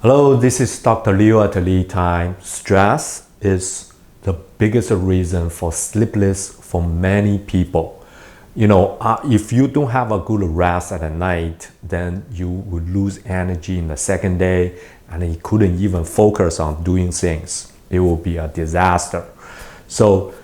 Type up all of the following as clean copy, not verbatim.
Hello, this is Dr. Leo at LeTime. Stress is the biggest reason for sleepless for many people. If you don't have a good rest at night, then you will lose energy in the second day and you couldn't even focus on doing things. It will be a disaster. So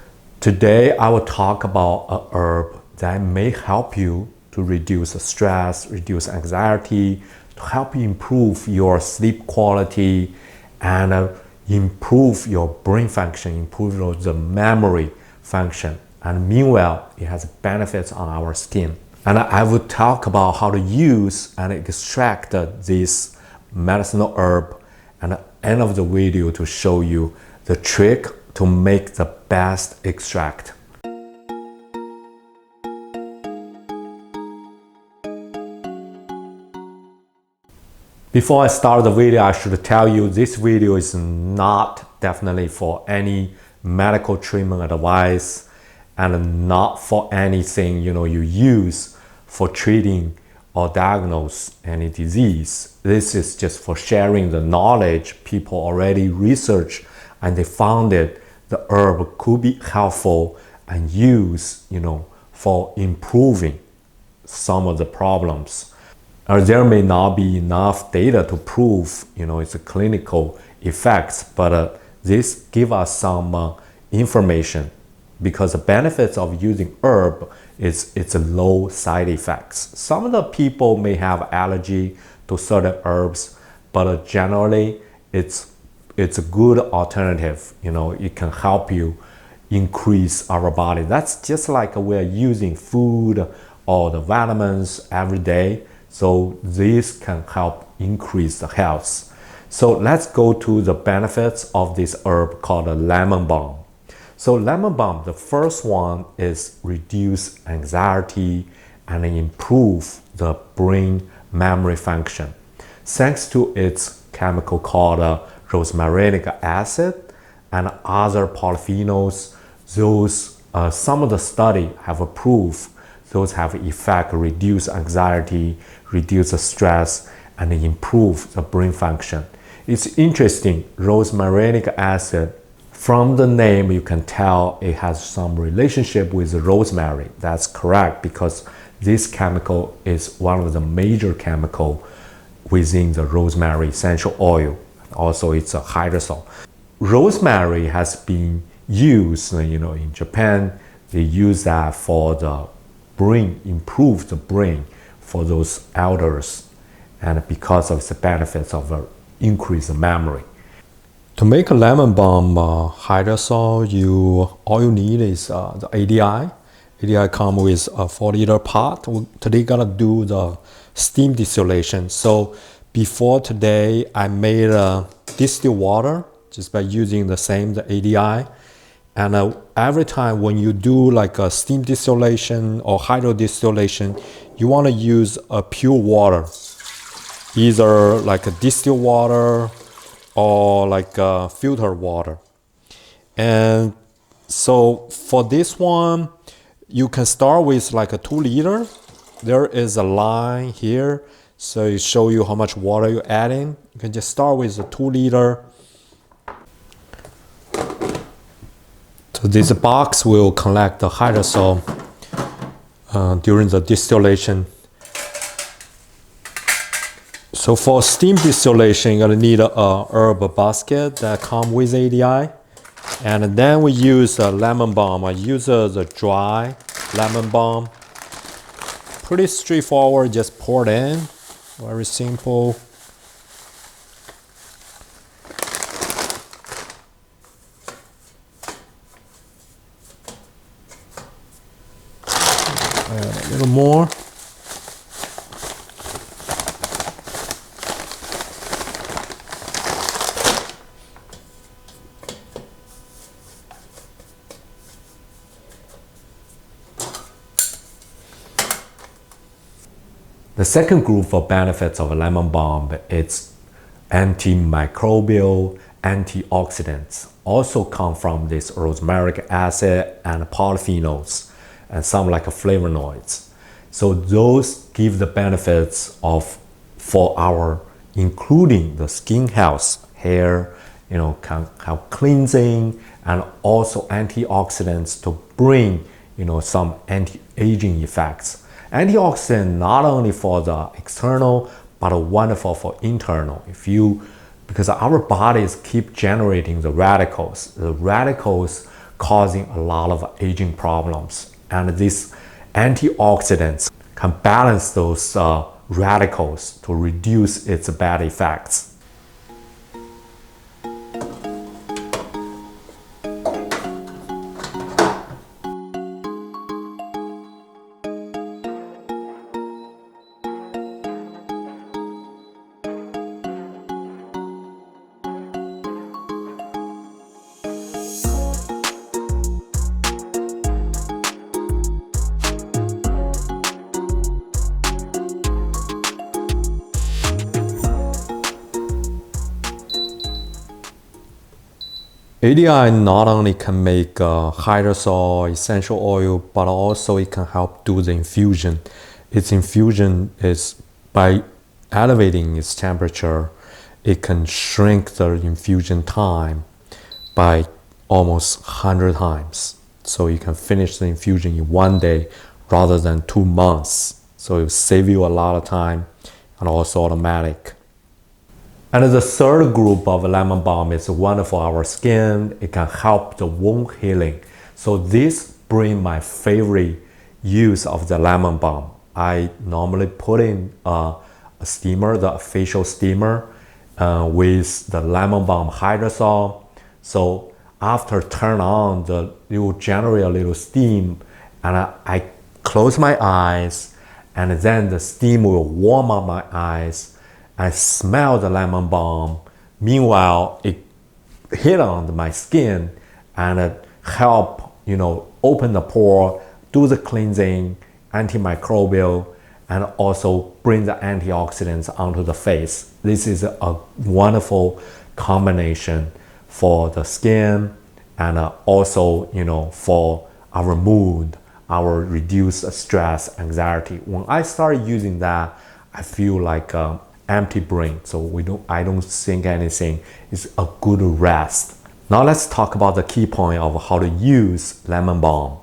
today I will talk about a herb that may help you to reduce stress, reduce anxiety, to help you improve your sleep quality and improve your brain function, improve the memory function. And meanwhile, it has benefits on our skin. And I will talk about how to use and extract this medicinal herb and at the end of the video to show you the trick to make the best extract. Before I start the video, I should tell you this video is not definitely for any medical treatment advice and not for anything you use for treating or diagnose any disease. This is just for sharing the knowledge people already researched and they found it the herb could be helpful and used for improving some of the problems. There may not be enough data to prove its clinical effects, but this gives us some information because the benefits of using herb is it's a low side effects. Some of the people may have allergy to certain herbs, but generally it's a good alternative. It can help you increase our body. That's just like we're using food or the vitamins every day. So this can help increase the health. So let's go to the benefits of this herb called a lemon balm. So lemon balm, the first one is reduce anxiety and improve the brain memory function. Thanks to its chemical called rosmarinic acid and other polyphenols, some of the study have proved those have effect, reduce anxiety, reduce the stress, and improve the brain function. It's interesting, rosmarinic acid, from the name you can tell it has some relationship with rosemary. That's correct because this chemical is one of the major chemicals within the rosemary essential oil. Also, it's a hydrosol. Rosemary has been used, in Japan. They use that for the brain, improve the brain for those elders, and because of the benefits of increased memory. To make a lemon balm hydrosol, all you need is the ADI. ADI comes with a 4-liter pot. Today gonna do the steam distillation. So before today, I made distilled water just by using the ADI. And every time when you do like a steam distillation or hydro distillation, you want to use a pure water, either like a distilled water or like a filtered water. And so for this one, you can start with like a 2-liter. There is a line here, so it shows you how much water you're adding. You can just start with a 2-liter. So this box will collect the hydrosol during the distillation. So for steam distillation, you're gonna need a herb basket that comes with ADI. And then we use a lemon balm. I use the dry lemon balm. Pretty straightforward, just pour it in. Very simple. A little more. The second group of benefits of a lemon balm is antimicrobial antioxidants. Also come from this rosmarinic acid and polyphenols and some like flavonoids. So those give the benefits for our including the skin health, hair, can help cleansing and also antioxidants to bring, some anti-aging effects. Antioxidant not only for the external, but wonderful for internal. Because our bodies keep generating the radicals causing a lot of aging problems. And these antioxidants can balance those radicals to reduce its bad effects. ADI not only can make hydrosol essential oil, but also it can help do the infusion. Its infusion is by elevating its temperature, it can shrink the infusion time by almost 100 times. So you can finish the infusion in 1 day rather than 2 months. So it will save you a lot of time and also automatic. And the third group of lemon balm is wonderful for our skin. It can help the wound healing. So this brings my favorite use of the lemon balm. I normally put in a steamer, the facial steamer, with the lemon balm hydrosol. So after turn on, it will generate a little steam, and I close my eyes, and then the steam will warm up my eyes. I smell the lemon balm. Meanwhile, it hit on my skin and help, open the pore, do the cleansing, antimicrobial, and also bring the antioxidants onto the face. This is a wonderful combination for the skin and also, for our mood, our reduced stress, anxiety. When I started using that, I feel like empty brain, so I don't think anything. It's a good rest. Now let's talk about the key point of how to use lemon balm.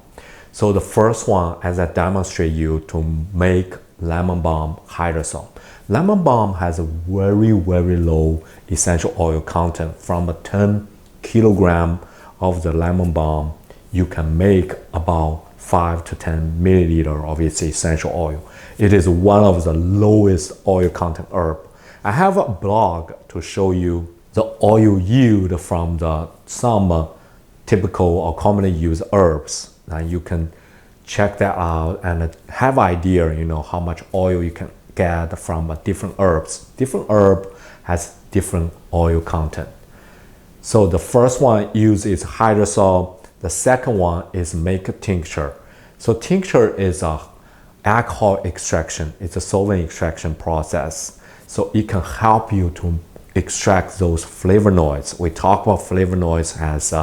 So the first one, as I demonstrate you to make lemon balm hydrosol. Lemon balm has a very, very low essential oil content. From a 10 kilogram of the lemon balm, you can make about 5 to 10 milliliter of its essential oil. It is one of the lowest oil content herb. I have a blog to show you the oil yield from some typical or commonly used herbs. And you can check that out and have idea, how much oil you can get from different herbs. Different herb has different oil content. So the first one uses hydrosol. The second one is make a tincture. So tincture is a alcohol extraction. It's a solvent extraction process. So it can help you to extract those flavonoids. We talk about flavonoids as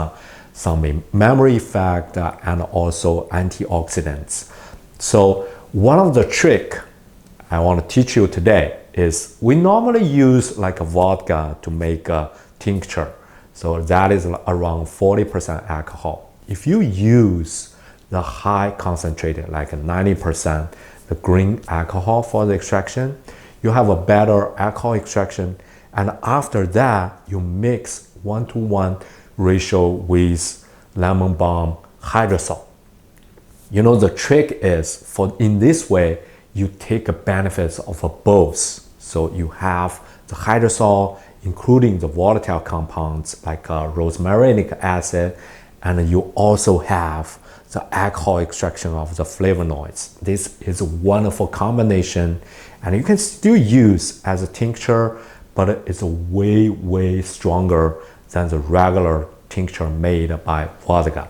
some memory effect and also antioxidants. So one of the trick I want to teach you today is we normally use like a vodka to make a tincture. So that is around 40% alcohol. If you use the high concentrated, like 90%, the green alcohol for the extraction, you have a better alcohol extraction. And after that, you mix 1-to-1 ratio with lemon balm hydrosol. The trick is in this way, you take the benefits of both. So you have the hydrosol, including the volatile compounds like rosmarinic acid, and you also have the alcohol extraction of the flavonoids. This is a wonderful combination, and you can still use as a tincture, but it's way, way stronger than the regular tincture made by vodka.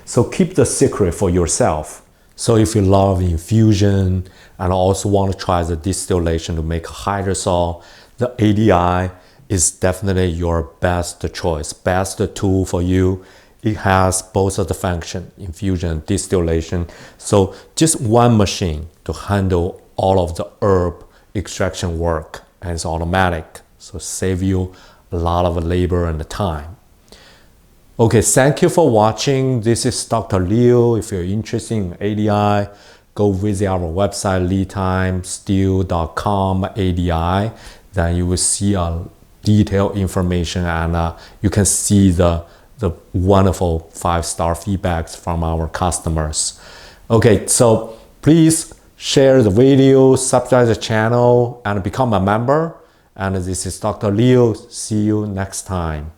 So keep the secret for yourself. So if you love infusion and also want to try the distillation to make hydrosol, the ADI is definitely your best choice, best tool for you. It has both of the function, infusion and distillation. So just one machine to handle all of the herb extraction work. and it's automatic. So save you a lot of labor and time. Okay, thank you for watching. This is Dr. Liu. If you're interested in ADI, go visit our website, LeTime.com ADI. Then you will see a detailed information, and you can see the wonderful 5-star feedbacks from our customers. Okay, so please share the video, subscribe to the channel, and become a member. And this is Dr. Liu. See you next time.